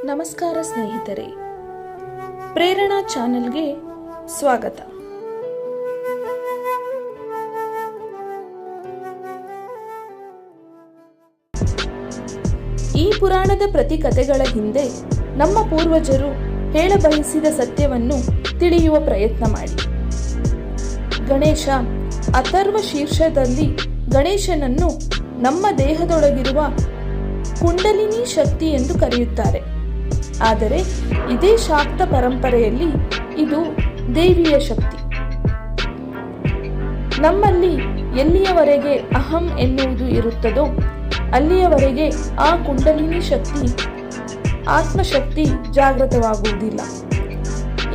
ನಮಸ್ಕಾರ ಸ್ನೇಹಿತರೆ, ಪ್ರೇರಣಾ ಚಾನೆಲ್ಗೆ ಸ್ವಾಗತ. ಈ ಪುರಾಣದ ಪ್ರತಿ ಕಥೆಗಳ ಹಿಂದೆ ನಮ್ಮ ಪೂರ್ವಜರು ಹೇಳಬಯಸಿದ ಸತ್ಯವನ್ನು ತಿಳಿಯುವ ಪ್ರಯತ್ನ ಮಾಡಿ. ಗಣೇಶ ಅಥರ್ವ ಶೀರ್ಷದಲ್ಲಿ ಗಣೇಶನನ್ನು ನಮ್ಮ ದೇಹದೊಳಗಿರುವ ಕುಂಡಲಿನಿ ಶಕ್ತಿ ಎಂದು ಕರೆಯುತ್ತಾರೆ. ಆದರೆ ಇದೇ ಶಾಕ್ತ ಪರಂಪರೆಯಲ್ಲಿ ಇದು ದೇವಿಯ ಶಕ್ತಿ. ನಮ್ಮಲ್ಲಿ ಎಲ್ಲಿಯವರೆಗೆ ಅಹಂ ಎನ್ನುವುದು ಇರುತ್ತದೋ ಅಲ್ಲಿಯವರೆಗೆ ಆ ಕುಂಡಲಿನಿ ಶಕ್ತಿ ಆತ್ಮಶಕ್ತಿ ಜಾಗೃತವಾಗುವುದಿಲ್ಲ.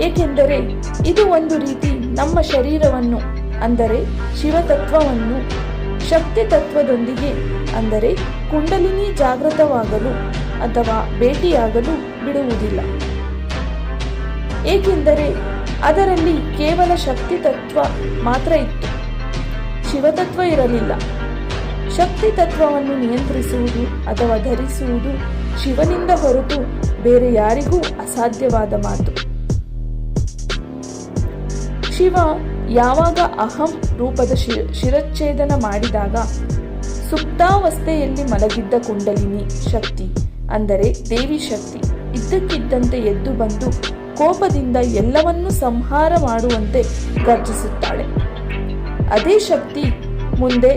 ಏಕೆಂದರೆ ಇದು ಒಂದು ರೀತಿ ನಮ್ಮ ಶರೀರವನ್ನು ಅಂದರೆ ಶಿವತತ್ವವನ್ನು ಶಕ್ತಿ ತತ್ವದೊಂದಿಗೆ ಅಂದರೆ ಕುಂಡಲಿನಿ ಜಾಗೃತವಾಗಲು ಅಥವಾ ಭೇಟಿಯಾಗಲು ಬಿಡುವುದಿಲ್ಲ. ಏಕೆಂದರೆ ಅದರಲ್ಲಿ ಕೇವಲ ಶಕ್ತಿ ತತ್ವ ಮಾತ್ರ ಇತ್ತು, ಶಿವತತ್ವ ಇರಲಿಲ್ಲ. ಶಕ್ತಿ ತತ್ವವನ್ನು ನಿಯಂತ್ರಿಸುವುದು ಅಥವಾ ಧರಿಸುವುದು ಶಿವನಿಂದ ಹೊರತು ಬೇರೆ ಯಾರಿಗೂ ಅಸಾಧ್ಯವಾದ ಮಾತು. ಶಿವ ಯಾವಾಗ ಅಹಂ ರೂಪದ ಶಿರಚ್ಛೇದನ ಮಾಡಿದಾಗ ಸುಪ್ತಾವಸ್ಥೆಯಲ್ಲಿ ಮಲಗಿದ್ದ ಕುಂಡಲಿನಿ ಶಕ್ತಿ ಅಂದರೆ ದೇವಿ ಶಕ್ತಿ ಇದ್ದಕ್ಕಿದ್ದಂತೆ ಎದ್ದು ಬಂದು ಕೋಪದಿಂದ ಎಲ್ಲವನ್ನೂ ಸಂಹಾರ ಮಾಡುವಂತೆ ಗರ್ಜಿಸುತ್ತಾಳೆ. ಅದೇ ಶಕ್ತಿ ಮುಂದೆ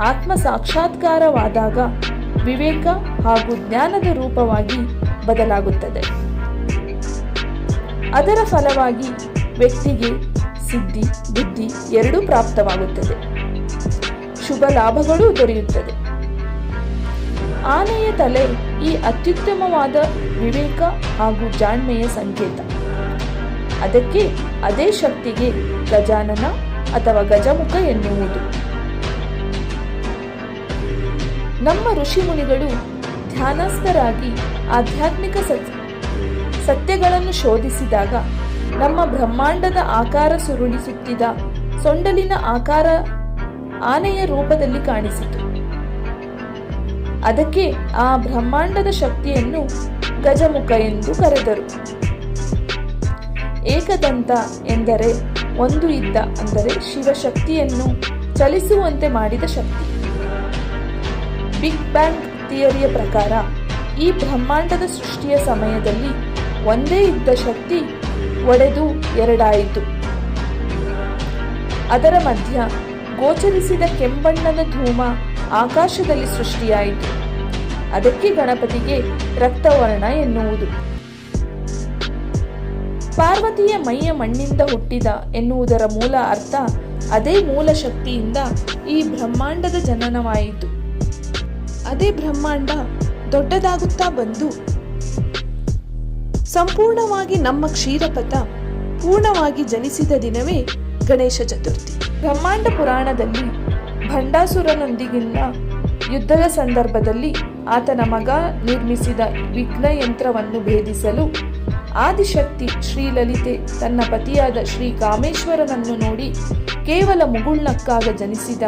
ಆತ್ಮ ಸಾಕ್ಷಾತ್ಕಾರವಾದಾಗ ವಿವೇಕ ಹಾಗೂ ಜ್ಞಾನದ ರೂಪವಾಗಿ ಬದಲಾಗುತ್ತದೆ. ಅದರ ಫಲವಾಗಿ ವ್ಯಕ್ತಿಗೆ ಸಿದ್ಧಿ ಬುದ್ಧಿ ಎರಡೂ ಪ್ರಾಪ್ತವಾಗುತ್ತದೆ, ಶುಭ ಲಾಭಗಳೂ ದೊರೆಯುತ್ತದೆ. ಆನೆಯ ತಲೆ ಈ ಅತ್ಯುತ್ತಮವಾದ ವಿವೇಕ ಹಾಗೂ ಜಾಣ್ಮೆಯ ಸಂಕೇತ. ಅದಕ್ಕೆ ಅದೇ ಶಕ್ತಿಗೆ ಗಜಾನನ ಅಥವಾ ಗಜಮುಖ ಎನ್ನುವುದು. ನಮ್ಮ ಋಷಿಮುನಿಗಳು ಧ್ಯಾನಸ್ಥರಾಗಿ ಆಧ್ಯಾತ್ಮಿಕ ಸತ್ಯಗಳನ್ನು ಶೋಧಿಸಿದಾಗ ನಮ್ಮ ಬ್ರಹ್ಮಾಂಡದ ಆಕಾರ ಸುರುಳಿಸುತ್ತಿದ್ದ ಸೊಂಡಲಿನ ಆಕಾರ ಆನೆಯ ರೂಪದಲ್ಲಿ ಕಾಣಿಸಿತು. ಅದಕ್ಕೆ ಆ ಬ್ರಹ್ಮಾಂಡದ ಶಕ್ತಿಯನ್ನು ಗಜಮುಖ ಎಂದು ಕರೆದರು. ಏಕದಂತ ಎಂದರೆ ಒಂದು ಇದ್ದ ಅಂದರೆ ಶಿವಶಕ್ತಿಯನ್ನು ಚಲಿಸುವಂತೆ ಮಾಡಿದ ಶಕ್ತಿ. ಬಿಗ್ ಬ್ಯಾಂಗ್ ಥಿಯರಿಯ ಪ್ರಕಾರ ಈ ಬ್ರಹ್ಮಾಂಡದ ಸೃಷ್ಟಿಯ ಸಮಯದಲ್ಲಿ ಒಂದೇ ಇದ್ದ ಶಕ್ತಿ ಒಡೆದು ಎರಡಾಯಿತು. ಅದರ ಮಧ್ಯ ಗೋಚರಿಸಿದ ಕೆಂಬಣ್ಣದ ಧೂಮ ಆಕಾಶದಲ್ಲಿ ಸೃಷ್ಟಿಯಾಯಿತು. ಅದಕ್ಕೆ ಗಣಪತಿಗೆ ರಕ್ತವರ್ಣ ಎನ್ನುವುದು. ಪಾರ್ವತಿಯ ಮೈಯ ಮಣ್ಣಿಂದ ಹುಟ್ಟಿದ ಎನ್ನುವುದರ ಮೂಲ ಅರ್ಥ ಅದೇ ಮೂಲ ಶಕ್ತಿಯಿಂದ ಈ ಬ್ರಹ್ಮಾಂಡದ ಜನನವಾಯಿತು. ಅದೇ ಬ್ರಹ್ಮಾಂಡ ದೊಡ್ಡದಾಗುತ್ತಾ ಬಂದು ಸಂಪೂರ್ಣವಾಗಿ ನಮ್ಮ ಕ್ಷೀರಪಥ ಪೂರ್ಣವಾಗಿ ಜನಿಸಿದ ದಿನವೇ ಗಣೇಶ ಚತುರ್ಥಿ. ಬ್ರಹ್ಮಾಂಡ ಪುರಾಣದಲ್ಲಿ ಭಂಡಾಸುರನೊಂದಿಗಿನ ಯುದ್ಧದ ಸಂದರ್ಭದಲ್ಲಿ ಆತನ ಮಗ ನಿರ್ಮಿಸಿದ ವಿಘ್ನ ಯಂತ್ರವನ್ನು ಭೇದಿಸಲು ಆದಿಶಕ್ತಿ ಶ್ರೀಲಲಿತೆ ತನ್ನ ಪತಿಯಾದ ಶ್ರೀ ಕಾಮೇಶ್ವರನನ್ನು ನೋಡಿ ಕೇವಲ ಮುಗುಳ್ನಕ್ಕಾಗ ಜನಿಸಿದ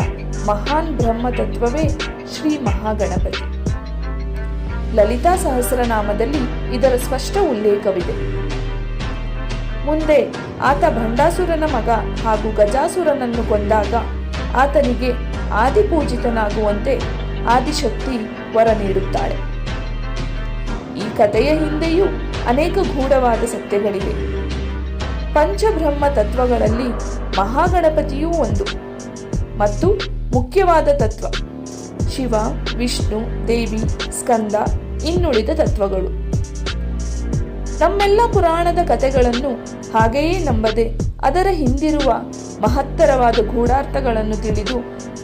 ಮಹಾನ್ ಬ್ರಹ್ಮ ತತ್ವವೇ ಶ್ರೀ ಮಹಾಗಣಪತಿ. ಲಲಿತಾ ಸಹಸ್ರನಾಮದಲ್ಲಿ ಇದರ ಸ್ಪಷ್ಟ ಉಲ್ಲೇಖವಿದೆ. ಮುಂದೆ ಆತ ಭಂಡಾಸುರನ ಮಗ ಹಾಗೂ ಗಜಾಸುರನನ್ನು ಕೊಂದಾಗ ಆತನಿಗೆ ಆದಿಪೂಜಿತನಾಗುವಂತೆ ಆದಿಶಕ್ತಿ ವರ ನೀಡುತ್ತಾಳೆ. ಈ ಕಥೆಯ ಹಿಂದೆಯೂ ಅನೇಕ ಗೂಢವಾದ ಸತ್ಯಗಳಿವೆ. ಪಂಚಬ್ರಹ್ಮ ತತ್ವಗಳಲ್ಲಿ ಮಹಾಗಣಪತಿಯೂ ಒಂದು ಮತ್ತು ಮುಖ್ಯವಾದ ತತ್ವ. ಶಿವ, ವಿಷ್ಣು, ದೇವಿ, ಸ್ಕಂದ ಇನ್ನುಳಿದ ತತ್ವಗಳು. ನಮ್ಮೆಲ್ಲ ಪುರಾಣದ ಕಥೆಗಳನ್ನು ಹಾಗೆಯೇ ನಂಬದೆ ಅದರ ಹಿಂದಿರುವ ಮಹತ್ತರವಾದ ಗೂಢಾರ್ಥಗಳನ್ನು ತಿಳಿದು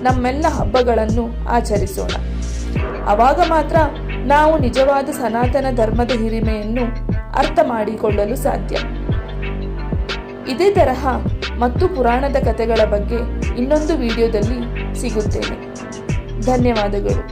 ನಮ್ಮೆಲ್ಲ ಹಬ್ಬಗಳನ್ನು ಆಚರಿಸೋಣ. ಆವಾಗ ಮಾತ್ರ ನಾವು ನಿಜವಾದ ಸನಾತನ ಧರ್ಮದ ಹಿರಿಮೆಯನ್ನು ಅರ್ಥ ಮಾಡಿಕೊಳ್ಳಲು ಸಾಧ್ಯ. ಇದೇ ತರಹ ಮತ್ತು ಪುರಾಣದ ಕಥೆಗಳ ಬಗ್ಗೆ ಇನ್ನೊಂದು ವಿಡಿಯೋದಲ್ಲಿ ಸಿಗುತ್ತೇನೆ. ಧನ್ಯವಾದಗಳು.